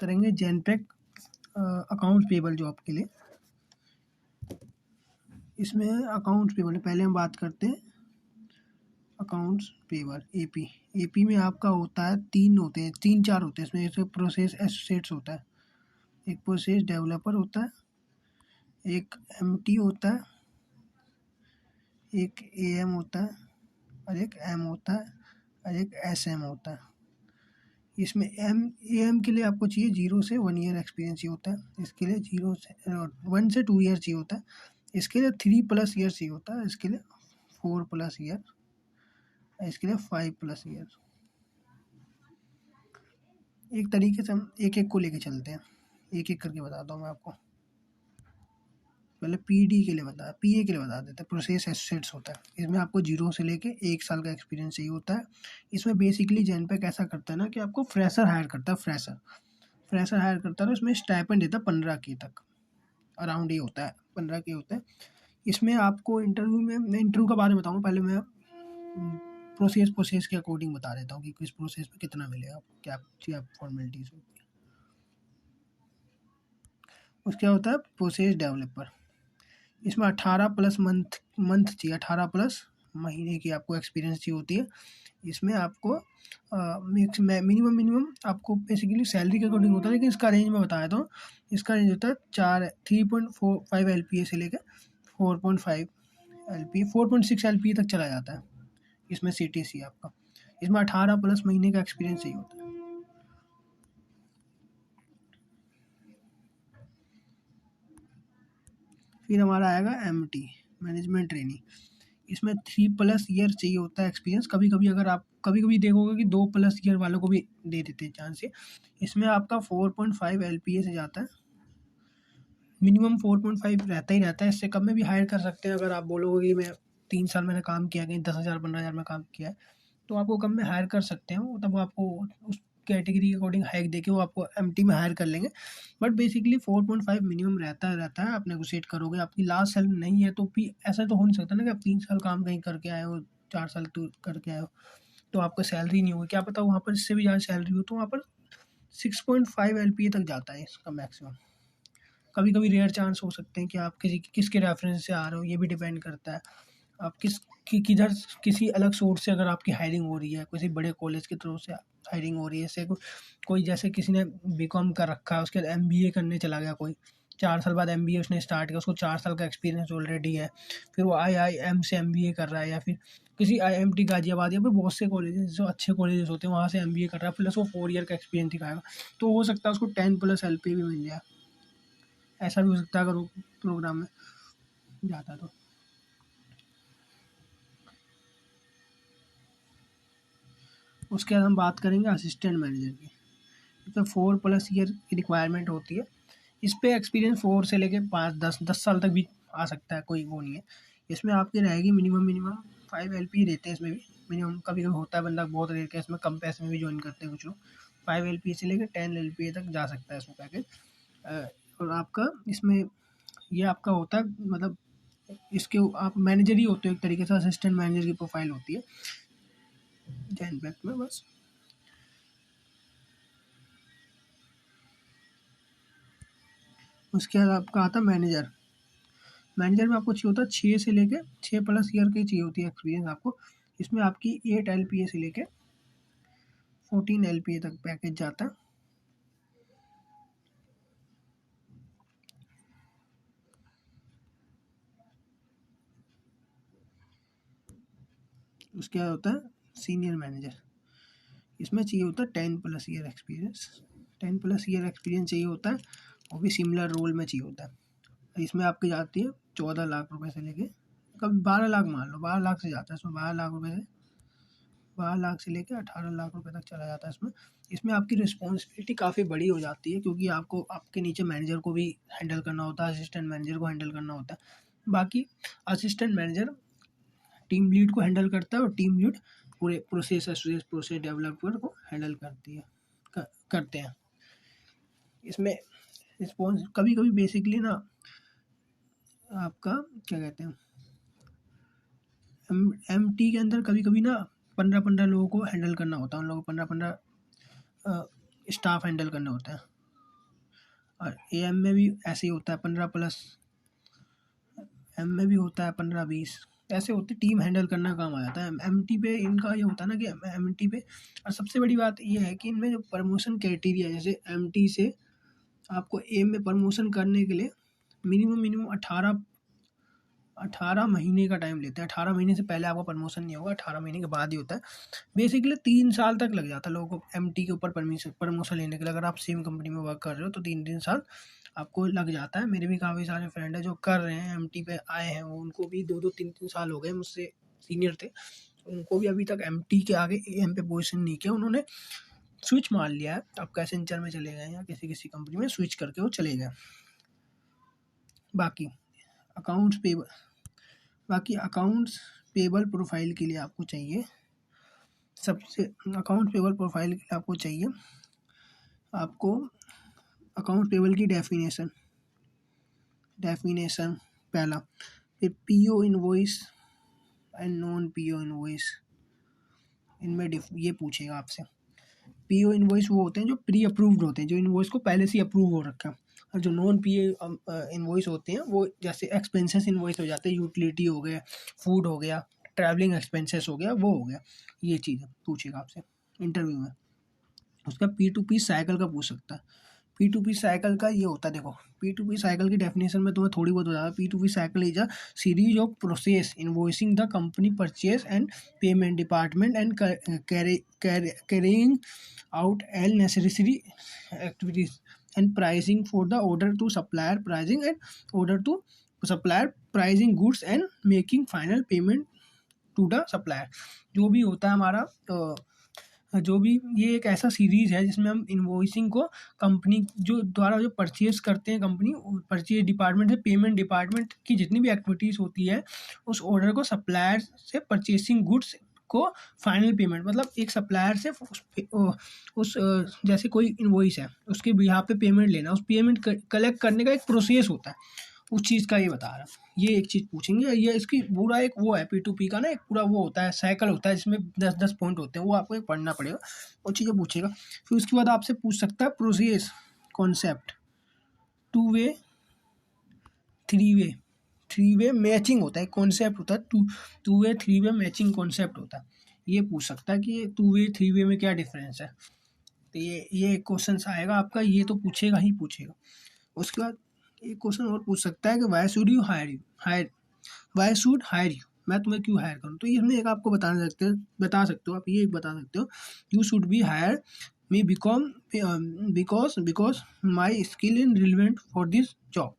करेंगे जेनपेक accounts payable job के लिए। इसमें अकाउंट्स पेबल पहले हम बात करते हैं अकाउंट्स पेबल एपी। एपी में आपका होता है तीन चार होते हैं इसमें। जैसे प्रोसेस एसोसिएट्स होता है, एक प्रोसेस डेवलपर होता है, एक एमटी होता है, एक एएम होता है, और एक एम होता है, और एक एसएम होता है। इसमें एएम के लिए आपको चाहिए 0 से 1 ईयर एक्सपीरियंस ही होता है। इसके लिए 1 से 2 ईयर चाहिए होता है। इसके लिए 3+ ईयर चाहिए होता है। इसके लिए 4+ ईयर, इसके लिए 5+ ईयर। एक तरीके से हम एक एक को लेके चलते हैं, एक एक करके बताता हूँ मैं आपको। पहले पीए के लिए बता देते हैं। प्रोसेस एसोसिएट्स होता है, इसमें आपको 0 से लेके 1 साल का एक्सपीरियंस चाहिए होता है। इसमें बेसिकली जेनपेक ऐसा करता है ना कि आपको फ्रेशर हायर करता है। फ्रेशर हायर करता है तो इसमें स्टाइपेंड देता है 15K तक, अराउंड ये होता है, 15K होता है। इसमें आपको इंटरव्यू का बारे में बताऊँगा। पहले मैं प्रोसेस के अकॉर्डिंग बता देता हूँ कि किस प्रोसेस में कितना मिलेगा, क्या फॉर्मेलिटीज होती है। उसके होता है प्रोसेस डेवलपर। इसमें 18+ मंथ चाहिए, 18+ महीने की आपको एक्सपीरियंस चाहिए होती है। इसमें आपको मिनिमम आपको बेसिकली सैलरी के अकॉर्डिंग होता है, लेकिन इसका रेंज मैं बता देता हूँ। इसका रेंज होता है 3.45 LPA से लेकर 4.5 LPA 4.6 LPA तक चला जाता है। इसमें CTC आपका, इसमें 18+ महीने का एक्सपीरियंस चाहिए होता है। फिर हमारा आएगा MT मैनेजमेंट ट्रेनिंग। इसमें 3+ ईयर चाहिए होता है एक्सपीरियंस। कभी कभी देखोगे कि 2+ ईयर वालों को भी दे देते हैं चांस से। इसमें आपका 4.5 LPA से जाता है, मिनिमम 4.5 रहता ही रहता है। इससे कम में भी हायर कर सकते हैं। अगर आप बोलोगे कि मैं 3 साल मैंने काम किया, कहीं 10,000 15,000 में काम किया है, तो आपको कम में हायर कर सकते हैं। तब आपको उस कैटेगरी के अकॉर्डिंग हाइक देके वो आपको MT में हायर कर लेंगे। बट बेसिकली 4.5 मिनिमम रहता है। आप नेगोशिएट करोगे, आपकी लास्ट सैलरी नहीं है तो भी ऐसा तो हो नहीं सकता ना कि आप 3 साल काम कहीं करके आए हो, 4 साल तो करके आए हो, तो आपको सैलरी नहीं होगी। क्या पता वहाँ पर इससे भी ज़्यादा सैलरी हो। तो वहाँ पर 6.5 LPA तक जाता है इसका मैक्सिमम। कभी कभी रेयर चांस हो सकते हैं कि आप किसके रेफरेंस से आ रहे हो, ये भी डिपेंड करता है। आप किधर किसी अलग सोर्स से अगर आपकी हायरिंग हो रही है, किसी बड़े कॉलेज के थ्रू से हायरिंग हो रही है, जैसे कोई जैसे किसी ने BCom कर रखा है, उसके बाद MBA करने चला गया कोई, 4 साल बाद MBA उसने स्टार्ट किया, उसको 4 साल का एक्सपीरियंस ऑलरेडी है, फिर वो IIM से MBA कर रहा है, या फिर किसी IMT गाजियाबाद या फिर बहुत से कॉलेजेस जो अच्छे कॉलेजेस होते हैं वहाँ से MBA कर रहा है, प्लस वो 4 ईयर का एक्सपीरियंस दिखाएगा, तो हो सकता है उसको 10+ LPA भी मिल जाए। ऐसा भी हो सकता है अगर वो प्रोग्राम में जाता तो। उसके बाद हम बात करेंगे असिस्टेंट मैनेजर की। तो 4+ ईयर की रिक्वायरमेंट होती है। इस पे एक्सपीरियंस 4 से लेके 5 10 साल तक भी आ सकता है, कोई वो नहीं है। इसमें आपकी रहेगी मिनिमम 5 LPA देते हैं इसमें भी मिनिमम। कभी कभी होता है बंदा बहुत रेयर केस में कम पैसे में भी ज्वाइन करते हैं कुछ लोग। 5 LPA से लेकर 10 LPA तक जा सकता है इसमें पैकेज। और आपका इसमें ये आपका होता है, मतलब इसके आप मैनेजर ही होते हो एक तरीके से। असिस्टेंट मैनेजर की प्रोफाइल होती है जेनपेक में। बस उसके बाद आपका आता है मैनेजर। मैनेजर में आपको चाहिए होता है 6 से लेके 6+ ईयर की चाहिए होती है एक्सपीरियंस आपको। इसमें आपकी 8 LPA से लेके 14 LPA तक पैकेज जाता है। उसके बाद होता है सीनियर मैनेजर। इसमें चाहिए होता है 10+ ईयर एक्सपीरियंस। 10+ ईयर एक्सपीरियंस चाहिए होता है, वो भी सिमिलर रोल में चाहिए होता है। इसमें आपकी जाती है 14 लाख रुपए से लेके, कभी 12 लाख मान लो, 12 लाख से जाता है इसमें। 12 लाख रुपए से 12 लाख से लेकर 18 लाख रुपए तक चला जाता है इसमें। इसमें आपकी रिस्पॉन्सिबिलिटी काफ़ी बड़ी हो जाती है, क्योंकि आपको आपके नीचे मैनेजर को भी हैंडल करना होता है, असिस्टेंट मैनेजर को हैंडल करना होता है। बाकी असिस्टेंट मैनेजर टीम लीड को हैंडल करता है, और टीम लीड पूरे प्रोसेस डेवलपर को हैंडल करती है करते हैं। इसमें रिस्पॉन्स कभी कभी बेसिकली ना आपका क्या कहते हैं, MT के अंदर कभी कभी ना 15 लोगों को हैंडल करना होता है। उन लोगों को 15 स्टाफ हैंडल करने होते हैं। और AM में भी ऐसे ही होता है 15+, M में भी होता है 15-20, ऐसे होते टीम हैंडल करना काम आ जाता है। MT पे इनका ये होता है ना कि MT पे, और सबसे बड़ी बात ये है कि इनमें जो प्रमोशन क्राइटेरिया, जैसे MT से आपको AM में प्रमोशन करने के लिए मिनिमम 18 महीने का टाइम लेते हैं। 18 महीने से पहले आपका प्रमोशन नहीं होगा, 18 महीने के बाद ही होता है। बेसिकली 3 साल तक लग जाता है लोगों को MT के ऊपर प्रमोशन लेने के लिए। अगर आप सेम कंपनी में वर्क कर रहे हो तो 3 साल आपको लग जाता है। मेरे भी काफ़ी सारे फ्रेंड हैं जो कर रहे हैं, MT पे आए हैं, वो उनको भी 2-2 3-3 साल हो गए, मुझसे सीनियर थे, उनको भी अभी तक MT के आगे AM पे पोजीशन नहीं किया, उन्होंने स्विच मार लिया है। अब कैसेंचर में चले गए या किसी कंपनी में स्विच करके वो चले गए। बाकी अकाउंट्स पेबल प्रोफाइल के लिए आपको चाहिए, अकाउंट पेबल प्रोफाइल के लिए आपको चाहिए अकाउंट पेबल की डेफिनेशन पहला, फिर PO invoice and non PO invoice, इनमें ये पूछेगा आपसे। PO इनवॉइस वो होते हैं जो प्री अप्रूव्ड होते हैं, जो इनवॉइस को पहले से अप्रूव हो रखा है, और जो नॉन PO इनवॉइस होते हैं वो जैसे एक्सपेंसेस इनवॉइस हो जाते हैं, यूटिलिटी हो गया, फूड हो गया, ट्रैवलिंग एक्सपेंसेस हो गया, वो हो गया, ये चीज़ पूछेगा आपसे इंटरव्यू में। उसका P2P साइकिल का पूछ सकता है। P2P साइकिल का ये होता है, देखो P2P साइकिल की डेफिनेशन में तुम्हें थोड़ी बहुत हो जाएगा। P2P cycle is a series of process invoicing the company purchase and payment department and carrying out all necessary activities and pricing for the order to supplier pricing and order to supplier pricing goods and making final payment to the supplier। जो भी होता है हमारा जो भी, ये एक ऐसा सीरीज है जिसमें हम इन्वॉइसिंग को कंपनी जो द्वारा जो परचेज करते हैं, कंपनी परचेज डिपार्टमेंट से पेमेंट डिपार्टमेंट की जितनी भी एक्टिविटीज़ होती है, उस ऑर्डर को सप्लायर से परचेसिंग गुड्स को फाइनल पेमेंट, मतलब एक सप्लायर से उस जैसे कोई इनवॉइस है उसके बिहाफ पे पेमेंट लेना, उस पेमेंट कलेक्ट करने का एक प्रोसेस होता है, उस चीज़ का ये बता रहा है। ये एक चीज़ पूछेंगे, ये इसकी पूरा एक वो है P2P का ना, एक पूरा वो होता है, साइकिल होता है जिसमें 10-10 पॉइंट होते हैं, वो आपको एक पढ़ना पड़ेगा, वो चीज़ें पूछेगा। फिर उसके बाद आपसे पूछ सकता है प्रोसेस कॉन्सेप्ट, 2 वे 3 वे, 3 वे मैचिंग होता है, कॉन्सेप्ट होता है, 2 वे 3 वे मैचिंग कॉन्सेप्ट होता है। ये पूछ सकता है कि 2 वे 3 वे में क्या डिफरेंस है, तो ये एक क्वेश्चन आएगा आपका, ये तो पूछेगा ही पूछेगा। उसके बाद एक क्वेश्चन और पूछ सकता है कि वाई शुड हायर यू, मैं तुम्हें क्यों हायर करूँ, तो इसमें एक आपको बता सकते हो आप, ये बता सकते हो, you should be hire me because my skill in relevant for this job.